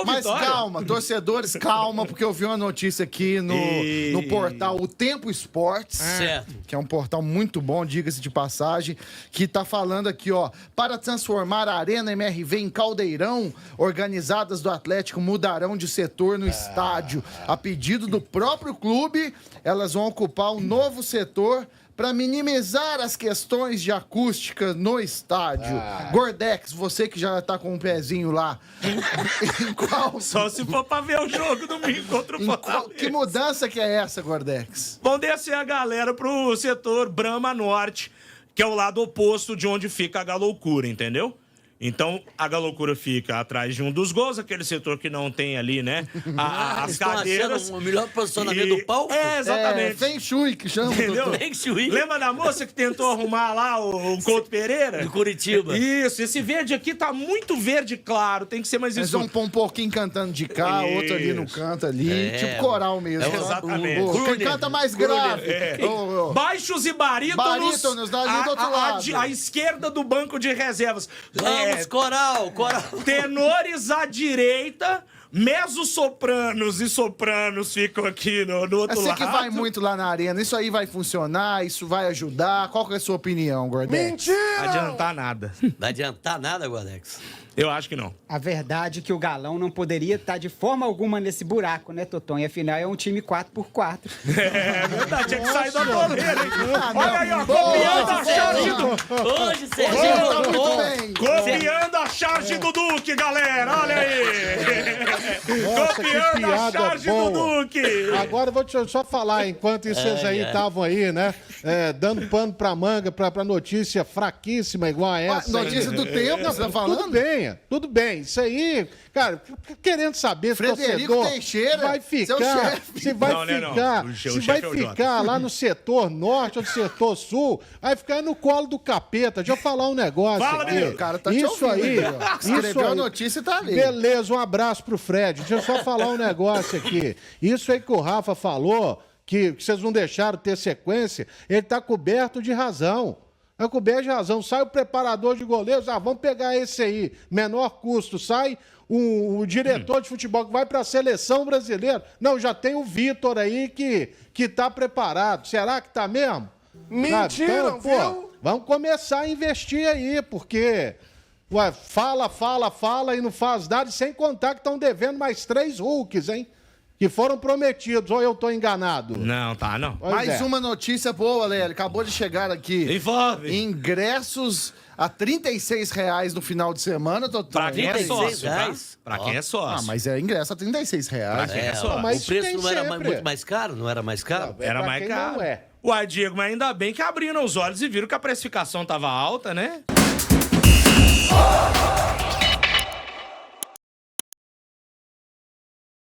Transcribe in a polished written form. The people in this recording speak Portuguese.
Mas calma, torcedores, calma, porque eu vi uma notícia aqui no portal O Tempo Esportes, Certo. que é um portal muito bom, diga-se de passagem, que tá falando aqui, ó, para transformar a Arena MRV em caldeirão, organizadas do Atlético mudarão de setor no estádio. A pedido do próprio clube, elas vão ocupar um novo setor para minimizar as questões de acústica no estádio. Gordex, você que já tá com um pezinho lá, em qual... Só se for pra ver o jogo domingo contra o Fortaleza. Que mudança que é essa, Gordex? Vão descer a galera pro setor Brahma Norte, que é o lado oposto de onde fica a Galoucura, entendeu? Então, a Galoucura fica atrás de um dos gols, aquele setor que não tem ali, né? As cadeiras. O melhor posicionamento do palco? É, exatamente. Feng Shui que chama, Entendeu? doutor. Feng Shui. Lembra da moça que tentou arrumar lá o Couto Pereira? De Curitiba. Isso, esse verde aqui tá muito verde claro, tem que ser mais Eles isso. vão pôr um pouquinho cantando de cá, outro ali no canto ali, tipo coral mesmo. Exatamente. Quem canta mais grave. Baixos e barítonos. Barítonos, ali do outro lado. À esquerda do banco de reservas. Vamos, coral. Tenores à direita, mezzo-sopranos e sopranos ficam aqui no outro Você lado. que vai muito lá na arena, isso aí vai funcionar? Isso vai ajudar? Qual que é a sua opinião, Gordex? Não adiantar nada. Não adiantar nada, Guadex. Eu acho que não. A verdade é que o Galão não poderia estar de forma alguma nesse buraco, né, Toton? E afinal é um time 4x4. É verdade, tinha que sair da boleira, hein? Ah, Olha aí, ó, copiando a charge do... Hoje, Tá Serginho, muito bem. Copiando a charge do Duque, galera, olha aí! Nossa, que Copiando a piada charge boa. do Duque! Agora eu vou só falar, enquanto vocês aí estavam aí, né, dando pano pra manga, pra notícia fraquíssima igual a essa. Notícia do tempo, você tá falando? Tudo bem. Isso aí, cara, querendo saber se o Frederico torcedor Teixeira, vai seu ficar, chefe. se vai Não, não. ficar, O se chefe vai é o Jota. ficar lá no setor norte ou no setor sul, vai ficar no colo do capeta. Deixa eu falar um negócio Fala, aqui. menino. O cara tá te Isso ouvindo aí, ó. isso Escreveu a aí. notícia e tá ali. Beleza, um abraço pro Fred. Deixa eu só falar um negócio aqui. Isso aí que o Rafa falou, que vocês não deixaram ter sequência, ele tá coberto de razão. É coberto de razão. Sai o preparador de goleiros, vamos pegar esse aí, menor custo. Sai o diretor de futebol que vai para a seleção brasileira. Não, já tem o Vitor aí que tá preparado. Será que tá mesmo? Mentira, então, pô, vamos começar a investir aí, porque fala e não faz nada, e sem contar que estão devendo mais 3 Hulks, hein? Que foram prometidos, ou eu tô enganado? Não, tá, não. Pois Mais é. uma notícia boa, Lélio. Acabou de chegar aqui. Envolve. Ingressos a R$36 no final de semana, Totó. Pra quem é 36 sócio, tá? reais. Pra quem é sócio. Ah, mas é ingresso a R$36. Pra quem é sócio. mas o preço tem não era sempre. muito mais caro? Não era mais caro? É Era pra mais quem caro. não é. Uai, Diego, mas ainda bem que abriram os olhos e viram que a precificação tava alta, né?